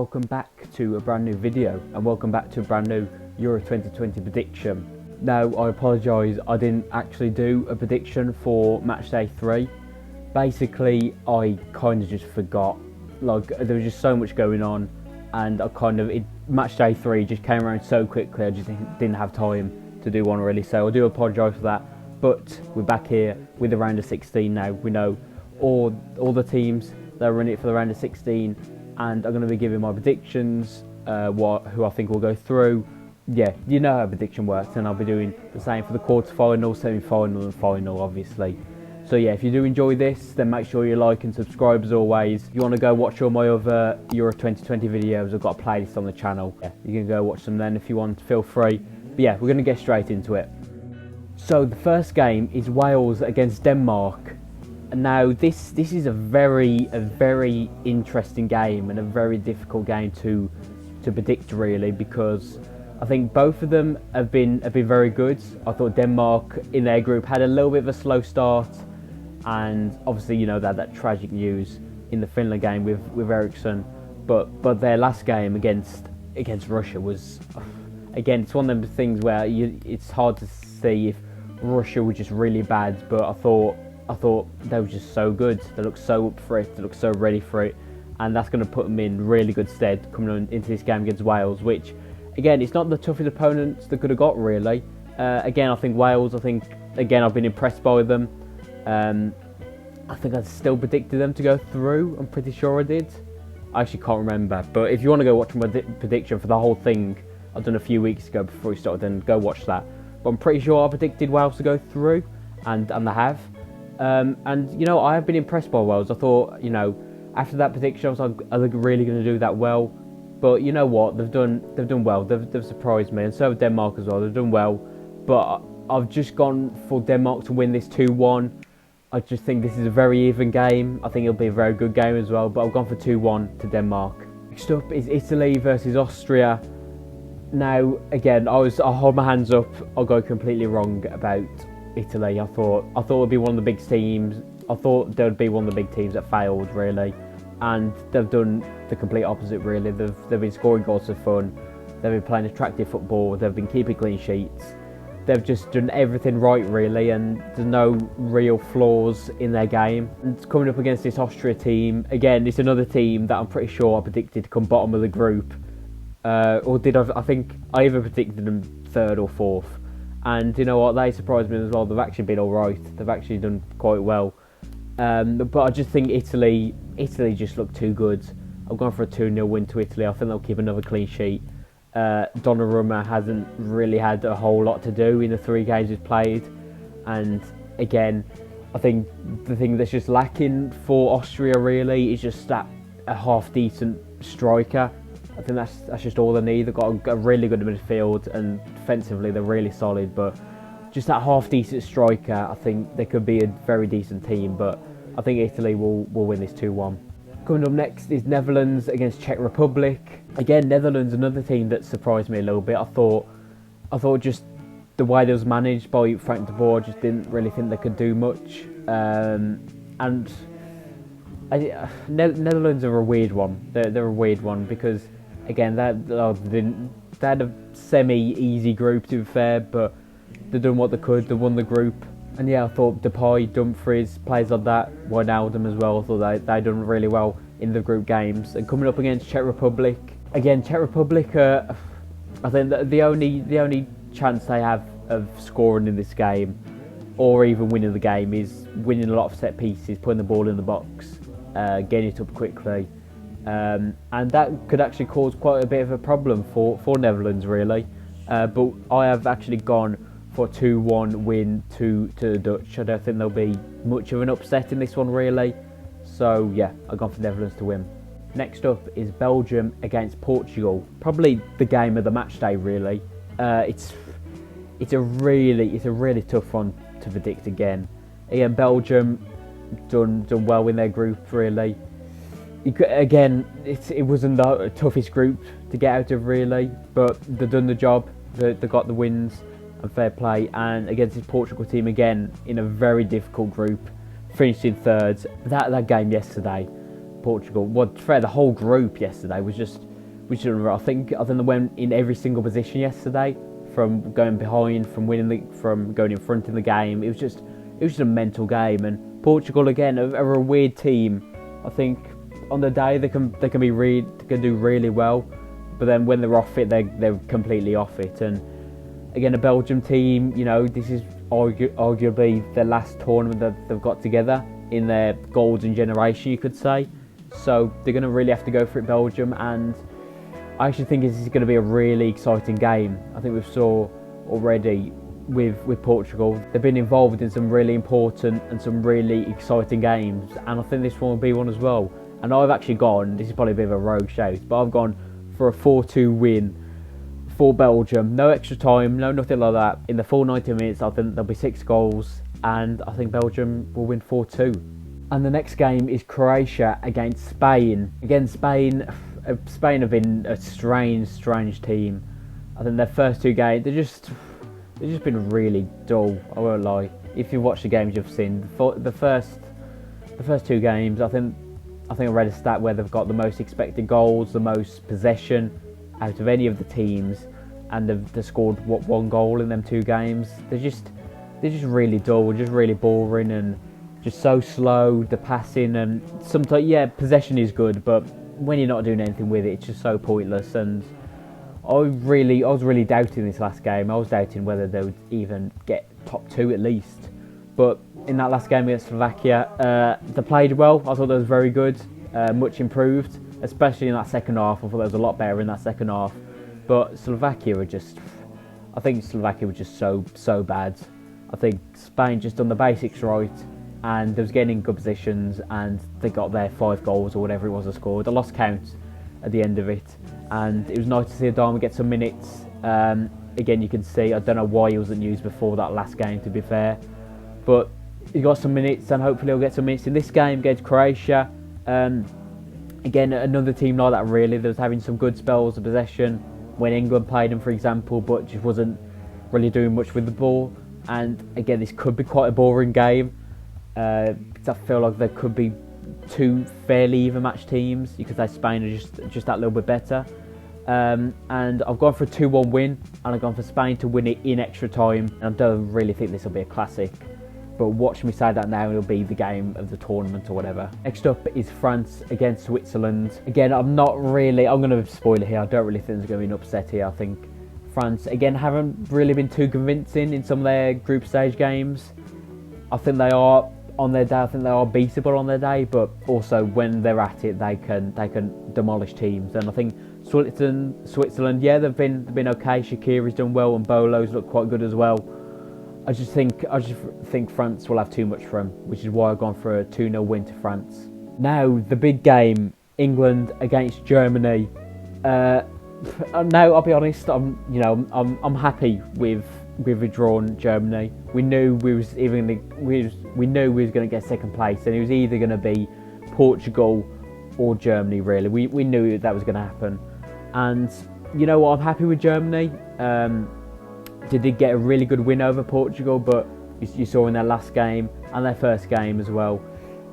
Welcome back to a brand new video and welcome back to a brand new Euro 2020 prediction. Now I apologise, I didn't actually do a prediction for match day 3. Basically I kind of just forgot, like there was just so much going on and match day 3 just came around so quickly I just didn't have time to do one really, so I do apologise for that. But we're back here with the round of 16 now. We know all the teams that are in it for the round of 16, and I'm going to be giving my predictions, who I think will go through. Yeah, you know how prediction works, and I'll be doing the same for the quarter-final, semi-final and final, obviously. So yeah, if you do enjoy this, then make sure you like and subscribe as always. If you want to go watch all my other Euro 2020 videos, I've got a playlist on the channel. Yeah, you can go watch them then if you want, feel free. But yeah, we're going to get straight into it. So the first game is Wales against Denmark. Now this is a very interesting game and a very difficult game to predict really, because I think both of them have been very good. I thought Denmark in their group had a little bit of a slow start, and obviously you know that tragic news in the Finland game with Eriksson, but their last game against Russia was, again, it's one of them things where it's hard to see if Russia was just really bad, but I thought they were just so good. They looked so up for it, they looked so ready for it, and that's going to put them in really good stead coming on into this game against Wales, which again, it's not the toughest opponents they could have got really. Again, I think Wales, I've been impressed by them. I think I still predicted them to go through. I'm pretty sure I did. I actually can't remember, but if you want to go watch my prediction for the whole thing I've done a few weeks ago before we started, then go watch that. But I'm pretty sure I predicted Wales to go through, and they have. And you know, I have been impressed by Wales. I thought, you know, after that prediction, I was like, are they really going to do that well? But you know what, they've done well. They've surprised me, and so have Denmark as well. They've done well, but I've just gone for Denmark to win this 2-1. I just think this is a very even game. I think it'll be a very good game as well, but I've gone for 2-1 to Denmark. Next up is Italy versus Austria. Now, again, I'll hold my hands up. I'll go completely wrong about Italy. I thought it would be one of the big teams. I thought they would be one of the big teams that failed really, and they've done the complete opposite really. They've been scoring goals for fun. They've been playing attractive football. They've been keeping clean sheets. They've just done everything right really, and there's no real flaws in their game. And coming up against this Austria team, again, it's another team that I'm pretty sure I predicted to come bottom of the group. Or did I think I either predicted them 3rd or 4th. And you know what, they surprised me as well. They've actually been alright. They've actually done quite well. But I just think Italy just look too good. I'm going for a 2-0 win to Italy. I think they'll keep another clean sheet. Donnarumma hasn't really had a whole lot to do in the 3 games he's played. And again, I think the thing that's just lacking for Austria really is just a half decent striker. I think that's just all they need. They've got a really good midfield, and defensively they're really solid, but just that half decent striker, I think they could be a very decent team. But I think Italy will win this 2-1. Coming up next is Netherlands against Czech Republic. Again, Netherlands, another team that surprised me a little bit. I thought just the way they was managed by Frank de Boer, just didn't really think they could do much. Netherlands are a weird one. They're a weird one because, again, they had a semi-easy group to be fair, but they've done what they could. They won the group, and yeah, I thought Depay, Dumfries, players like that, Wijnaldum as well. I thought they done really well in the group games. And coming up against Czech Republic, again, Czech Republic, I think that the only chance they have of scoring in this game, or even winning the game, is winning a lot of set pieces, putting the ball in the box, getting it up quickly. And that could actually cause quite a bit of a problem for Netherlands really, but I have actually gone for a 2-1 win to the Dutch. I don't think there'll be much of an upset in this one really, so yeah, I've gone for Netherlands to win. Next up is Belgium against Portugal, probably the game of the match day really. It's a really tough one to predict again. Belgium done well in their group really. Again, it wasn't the toughest group to get out of really, but they've done the job. They got the wins and fair play. And against this Portugal team, again in a very difficult group, finished in 3rd. That game yesterday, Portugal, the whole group yesterday was just which I think they went in every single position yesterday, from going behind, from going in front in the game. It was just a mental game. And Portugal again are a weird team. I think on the day they can do really well, but then when they're off it, they're completely off it. And again, a Belgium team, you know, this is arguably their last tournament that they've got together in their golden generation, you could say. So they're going to really have to go for it, Belgium. And I actually think this is going to be a really exciting game. I think we saw already with Portugal, they've been involved in some really important and some really exciting games, and I think this one will be one as well. And I've actually gone, this is probably a bit of a rogue shout, but I've gone for a 4-2 win for Belgium. No extra time, no nothing like that. In the full 90 minutes, I think there'll be 6 goals, and I think Belgium will win 4-2. And the next game is Croatia against Spain. Again, Spain have been a strange team. I think their first 2 games, they've just been really dull, I won't lie. If you've watched the games you've seen, the first 2 games, I think I read a stat where they've got the most expected goals, the most possession out of any of the teams, and they've scored 1 goal in them 2 games. They're just really dull, just really boring, and just so slow, the passing. And sometimes, yeah, possession is good, but when you're not doing anything with it, it's just so pointless. And I was really doubting this last game. I was doubting whether they would even get top 2 at least. But in that last game against Slovakia, they played well. I thought that was very good, much improved, especially in that second half. I thought that was a lot better in that second half. But Slovakia were just so bad. I think Spain just done the basics right, and they was getting in good positions, and they got their 5 goals or whatever it was they scored. I lost count at the end of it, and it was nice to see Adama get some minutes. Again, you can see, I don't know why he wasn't used before that last game, to be fair, but he got some minutes, and hopefully he'll get some minutes in this game against Croatia. Again, another team like that really, that was having some good spells of possession when England played them, for example, but just wasn't really doing much with the ball. And again, this could be quite a boring game, because I feel like there could be 2 fairly even match teams. You could say Spain are just that little bit better. And I've gone for a 2-1 win, and I've gone for Spain to win it in extra time. And I don't really think this will be a classic, but watch me say that now, it'll be the game of the tournament or whatever. Next up is France against Switzerland. Again, I'm going to spoil it here. I don't really think there's going to be an upset here. I think France, again, haven't really been too convincing in some of their group stage games. I think they are on their day. I think they are beatable on their day, but also when they're at it, they can demolish teams. And I think Switzerland, yeah, they've been okay. Shaqiri's done well, and Bolo's looked quite good as well. I just think France will have too much for them, which is why I've gone for a 2-0 win to France. Now the big game, England against Germany. No, I'll be honest. I'm happy with withdrawn Germany. We knew we was going to get 2nd place, and it was either going to be Portugal or Germany. Really, we knew that was going to happen. And you know what? I'm happy with Germany. They did get a really good win over Portugal, but you saw in their last game and their first game as well,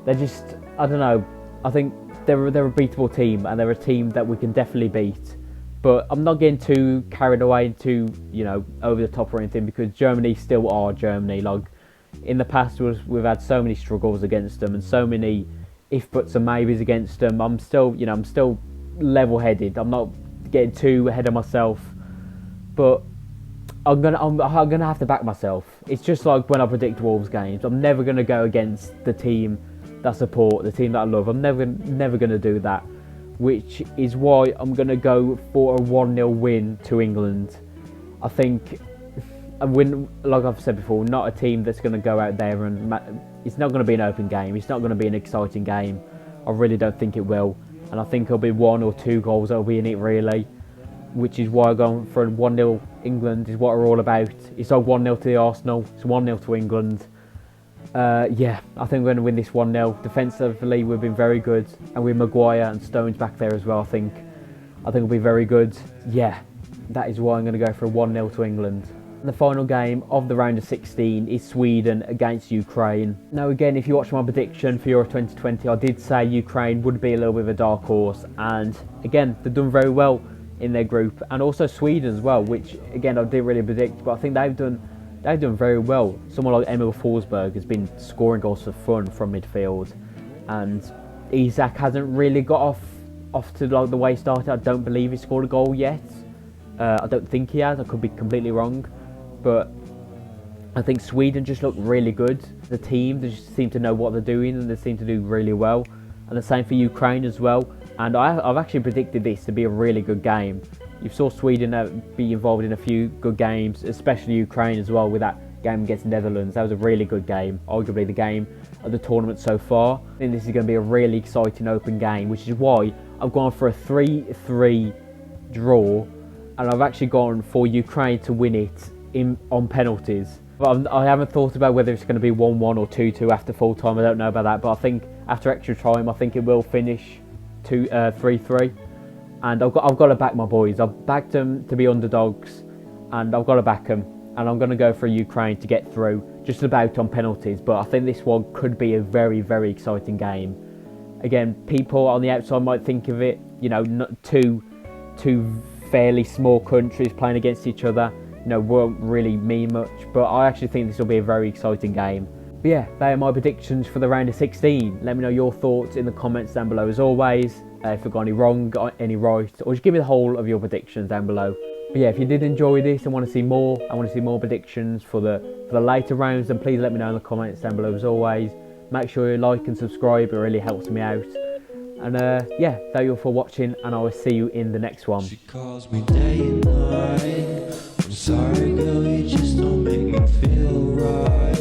they're just, I don't know. I think they're a beatable team, and they're a team that we can definitely beat. But I'm not getting too carried away into, over the top or anything, because Germany still are Germany. Like in the past, we've had so many struggles against them and so many if buts and maybes against them. I'm still level-headed. I'm not getting too ahead of myself, but I'm gonna have to back myself. It's just like when I predict Wolves games. I'm never gonna go against the team that I support, the team that I love. I'm never gonna do that, which is why I'm gonna go for a 1-0 win to England. I think a win, like I've said before, not a team that's gonna go out there and it's not gonna be an open game. It's not gonna be an exciting game. I really don't think it will, and I think it'll be 1 or 2 goals that'll be in it really, which is why I'm going for a 1-0 England is what we're all about. It's like 1-0 to the Arsenal, it's 1-0 to England. Yeah, I think we're going to win this 1-0. Defensively, we've been very good, and with Maguire and Stones back there as well, I think it'll be very good. Yeah, that is why I'm going to go for a 1-0 to England. And the final game of the round of 16 is Sweden against Ukraine. Now again, if you watch my prediction for Euro 2020, I did say Ukraine would be a little bit of a dark horse, and again, they've done very well. in their group, and also Sweden as well, which again I didn't really predict, but I think they've done very well. Someone like Emil Forsberg has been scoring goals for fun from midfield, and Isak hasn't really got off to like the way he started. I don't believe he scored a goal yet. I don't think he has. I could be completely wrong, but I think Sweden just look really good. The team, they just seem to know what they're doing, and they seem to do really well. And the same for Ukraine as well. And I've actually predicted this to be a really good game. You saw Sweden be involved in a few good games, especially Ukraine as well, with that game against the Netherlands. That was a really good game, arguably the game of the tournament so far. I think this is going to be a really exciting open game, which is why I've gone for a 3-3 draw, and I've actually gone for Ukraine to win it on penalties. But I haven't thought about whether it's going to be 1-1 or 2-2 after full time. I don't know about that, but I think after extra time, I think it will finish 3-3. And I've got to back my boys. I've backed them to be underdogs, and I've got to back them. And I'm going to go for Ukraine to get through, just about on penalties. But I think this one could be a very, very exciting game. Again, people on the outside might think of it, you know, not two fairly small countries playing against each other, you know, won't really mean much. But I actually think this will be a very exciting game. But yeah, they are my predictions for the round of 16. Let me know your thoughts in the comments down below as always. If I've got any wrong, got any right, or just give me the whole of your predictions down below. But yeah, if you did enjoy this and want to see more, I want to see more predictions for the later rounds, then please let me know in the comments down below as always. Make sure you like and subscribe, it really helps me out. And yeah, thank you all for watching, and I will see you in the next one. She calls me day and night. I'm sorry girl, you just don't make me feel right.